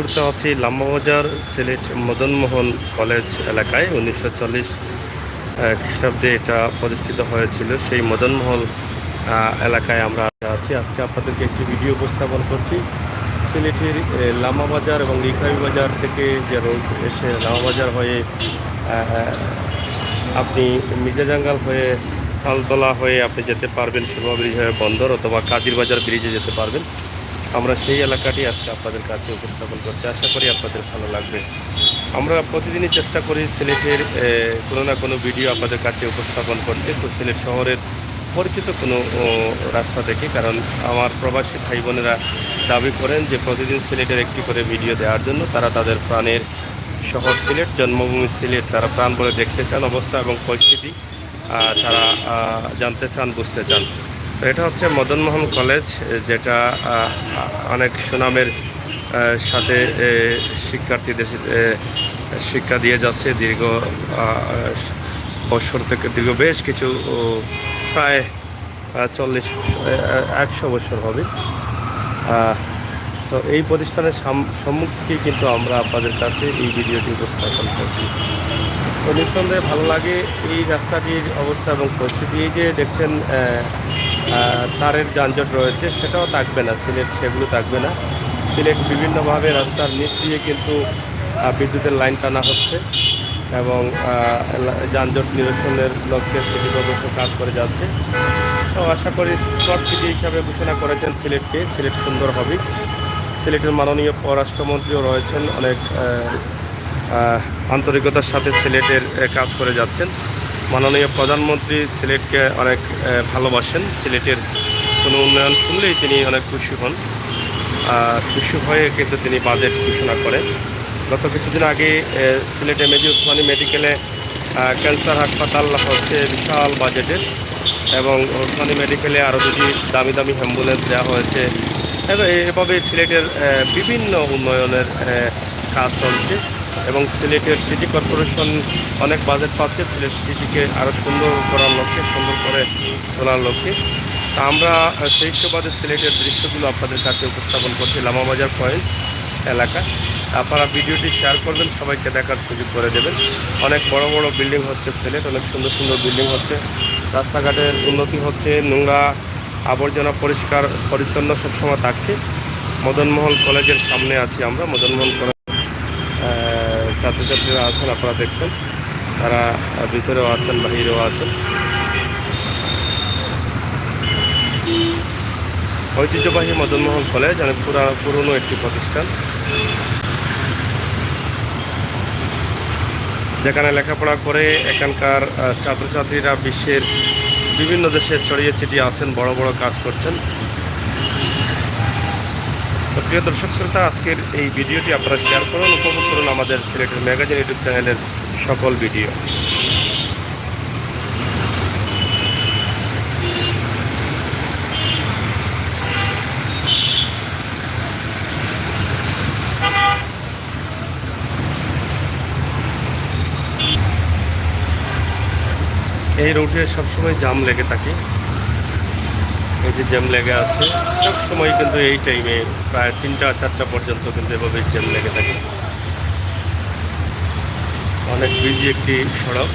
মুহূর্তে আছি লাম্বাবাজার সিলেট মদনমোহন কলেজ এলাকায়। 1940 খ্রিস্টাব্দে এটা প্রতিষ্ঠিত হয়েছিল। সেই মদনমোহন এলাকায় আমরা আছি। আজকে আপনাদেরকে একটি ভিডিও উপস্থাপন করছি। সিলেটের লাম্বাবাজার এবং লিখাই বাজার থেকে যে রোড এসে লাম্বাবাজার হয়ে আপনি মির্জাজাঙ্গাল হয়ে তালতলা হয়ে আপনি যেতে পারবেন, সুরমা ব্রিজ হয়ে বন্দর অথবা কাজিরবাজার ব্রিজে যেতে পারবেন। আমরা সেই এলাকাটি আজকে আপনাদের কাছে উপস্থাপন করছি। আশা করি আপনাদের ভালো লাগবে। আমরা প্রতিদিনই চেষ্টা করি সিলেটের কোনো না কোনো ভিডিও আপনাদের কাছে উপস্থাপন করতে, তো সিলেট শহরের পরিচিত কোনো রাস্তা থেকে। কারণ আমার প্রবাসী ভাই বোনেরা দাবি করেন যে প্রতিদিন সিলেটের একটি করে ভিডিও দেওয়ার জন্য। তারা তাদের প্রাণের শহর সিলেট, জন্মভূমি সিলেট তারা প্রাণ বলে দেখতে চান, অবস্থা এবং পরিস্থিতি তারা জানতে চান, বুঝতে চান। তো এটা হচ্ছে মদনমোহন কলেজ, যেটা অনেক সুনামের সাথে শিক্ষার্থীদের শিক্ষা দিয়ে যাচ্ছে দীর্ঘ বছর থেকে, দীর্ঘ বেশ কিছু প্রায় 100 বছর হবে। তো এই প্রতিষ্ঠানের সম্মুখ থেকেই কিন্তু আমরা আপনাদের কাছে এই ভিডিওটি উপস্থাপন করছি। তো নিঃসন্দেহে ভালো লাগে এই রাস্তাটির অবস্থা এবং পরিস্থিতি। এই যে দেখছেন তারের যানজট রয়েছে, সেটাও থাকবে না সিলেট, সেগুলো থাকবে না। সিলেট বিভিন্নভাবে রাস্তার নিচ দিয়ে কিন্তু বিদ্যুতের লাইন টানা হচ্ছে এবং যানজট নিরসনের লক্ষ্যে সিটি কর্পোরেশন কাজ করে যাচ্ছে। তো আশা করি স্মার্ট সিটি হিসাবে ঘোষণা করেছেন সিলেটকে। সিলেট সুন্দর হবে। সিলেটের মাননীয় পররাষ্ট্রমন্ত্রীও রয়েছেন, অনেক আন্তরিকতার সাথে সিলেটের কাজ করে যাচ্ছেন। মাননীয় প্রধানমন্ত্রী সিলেটকে অনেক ভালোবাসেন। সিলেটের কোনো উন্নয়ন শুনলেই তিনি অনেক খুশি হন। খুশি হয়ে কিন্তু তিনি বাজেট ঘোষণা করেন। গত কিছুদিন আগে সিলেটে মেজি ওসমানী মেডিকেলে ক্যান্সার হাসপাতাল হচ্ছে বিশাল বাজেটের, এবং ওসমানী মেডিকেলে আরও দুটি দামি দামি অ্যাম্বুলেন্স দেওয়া হয়েছে। এভাবে সিলেটের বিভিন্ন উন্নয়নের কাজ চলছে এবং সিলেটের সিটি কর্পোরেশন অনেক বাজেট পাচ্ছে সিলেট সিটিকে আরও সুন্দর করার লক্ষ্যে, সুন্দর করে তোলার লক্ষ্যে। তা আমরা সেই সুবাদে সিলেটের দৃশ্যগুলো আপনাদের কাছে উপস্থাপন করছি লাম্বাবাজার পয়েন্ট এলাকা। আপনারা ভিডিওটি শেয়ার করবেন, সবাইকে দেখার সুযোগ করে দেবেন। অনেক বড় বড় বিল্ডিং হচ্ছে সিলেট, অনেক সুন্দর সুন্দর বিল্ডিং হচ্ছে, রাস্তাঘাটের উন্নতি হচ্ছে, নোংরা আবর্জনা পরিষ্কার পরিচ্ছন্ন সবসময় থাকছে। মদনমোহন কলেজের সামনে আছি আমরা। মদনমোহন কলেজ ছাত্রছাত্রীরা আছেন, আপনারা দেখছেন, তারা ভিতরেও আছেন, বাহিরেও আছেন। ঐতিহ্যবাহী মদনমোহন কলেজ অনেক পুরনো একটি প্রতিষ্ঠান, যেখানে লেখাপড়া করে এখানকার ছাত্রছাত্রীরা বিশ্বের বিভিন্ন দেশে ছড়িয়ে ছিটিয়ে আছেন, বড় বড় কাজ করছেন। তো প্রিয় দর্শক শ্রোতা, আজকের এই ভিডিওটি আপনারা শেয়ার করুন, উপভোগ করুন আমাদের সিলেটের ম্যাগাজিন ইউটিউব চ্যানেলের সকল ভিডিও। এই রোডে সবসময় জাম লেগে থাকে। এই যে জ্যাম লেগে আছে সব সময়, কিন্তু এই টাইমে প্রায় 3টা-4টা পর্যন্ত কিন্তু এভাবে জ্যাম লেগে থাকে। অনেক বিজি একটি সড়ক।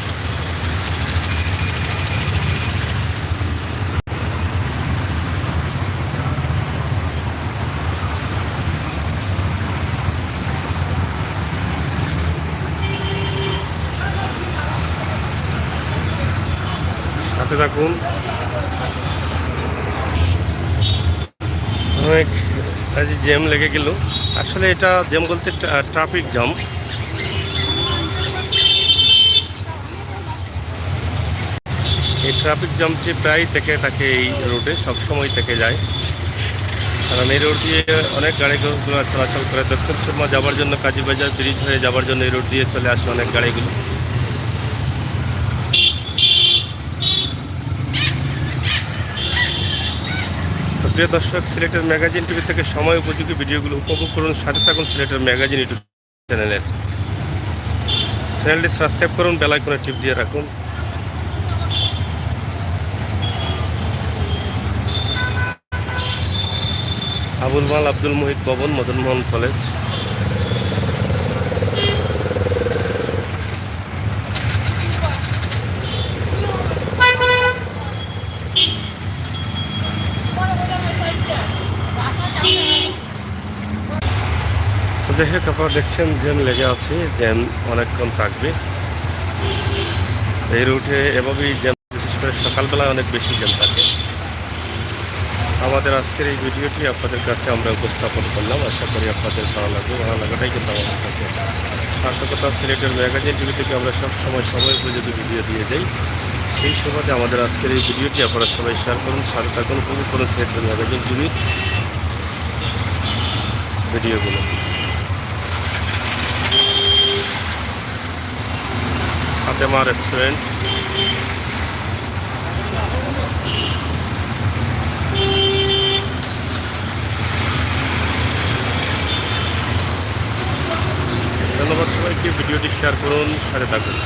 সাথে থাকুন। অনেক জ্যাম লেগে গেল। আসলে এটা জ্যাম বলতে ট্রাফিক জ্যাম। এই ট্রাফিক জ্যামটি প্রায় থেকে থাকে, এই রোডে সবসময় থেকে যায়। কারণ এই রোড দিয়ে অনেক গাড়িগুলো চলাচল করে। দক্ষিণ সুরমা যাওয়ার জন্য, কাজীবাজার ব্রিজ হয়ে যাওয়ার জন্য এই রোড দিয়ে চলে আসে অনেক গাড়িগুলো। প্রিয় দর্শক, সিলেটের ম্যাগাজিন টিভি থেকে সময় উপযোগী ভিডিওগুলো উপভোগ করুন। সাথে থাকুন সিলেটের ম্যাগাজিন ইউটিউব চ্যানেলটি সাবস্ক্রাইব করুন, বেল আইকনে টিপ দিয়ে রাখুন। আবুল মাল আব্দুল মুহিত ভবন, মদনমোহন কলেজ। যাই হোক, আপনারা দেখছেন জ্যাম লেগে আছে, জ্যাম অনেকক্ষণ থাকবে এই রুটে। এভাবেই জ্যাম, বিশেষ করে সকালবেলায় অনেক বেশি জ্যাম থাকে। আমাদের আজকের এই ভিডিওটি আপনাদের কাছে আমরা উপস্থাপন করলাম। আশা করি আপনাদের ভালো লাগবে। ভালো লাগাটাই কিন্তু আমাদের কাছে সার্থকতা। সিলেটের ম্যাগাজিন টিভি থেকে আমরা সময় উপযোগী ভিডিও দিয়ে যাই। সেই সুবাদে আমাদের আজকের এই ভিডিওটি আপনারা সবাই শেয়ার করুন, সাথে থাকুন, উপভোগ করুন সিলেটের ম্যাগাজিন টিভির ভিডিওগুলো। ফাতেমা রেস্টুরেন্ট, ধন্যবাদ সবাইকে। ভিডিওটি শেয়ার করুন, সাথে থাকুন।